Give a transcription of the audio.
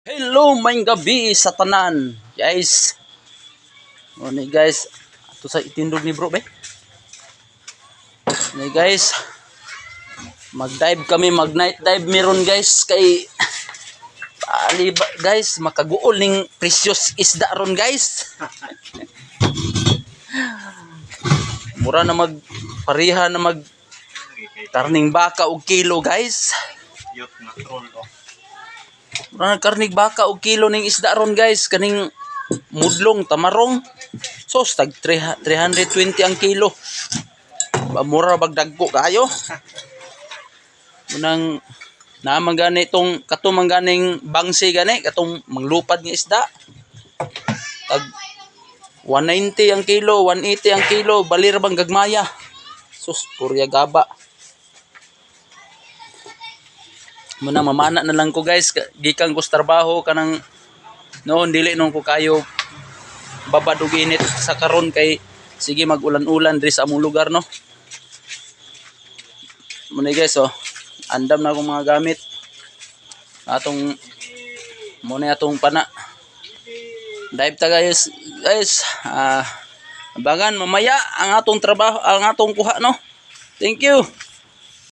Hello, maayong gabi sa tanan, guys. Ni guys, ato sa itindog ni bro be. Ni guys, mag-dive kami, mag-night dive meron guys kay guys, makaguol ning precious isda ron guys. Mura na pariha na karning baka og kilo guys. Yot na troll oh. Mura na karning baka og kilo ning isda ron guys, kaning mudlong tamarong. So tag 320 ang kilo. Mura bagdagko kayo. Munang naman gani itong katumang ganing bangsi gani, katong manglupad nga isda. Tag 190 ang kilo, 180 ang kilo, balir bang gagmaya. Sus, purya gaba. Muna mamana na lang ko guys, gikan ko sa trabaho kanang noon dili nung ko kayo babad og init sa karon kay sige mag-ulan-ulan diri sa among lugar no. Muna guys oh, andam na akong mga gamit. Atong muna atong pana. Dive ta guys. Abangan mamaya ang atong trabaho, ang atong kuha no. Thank you.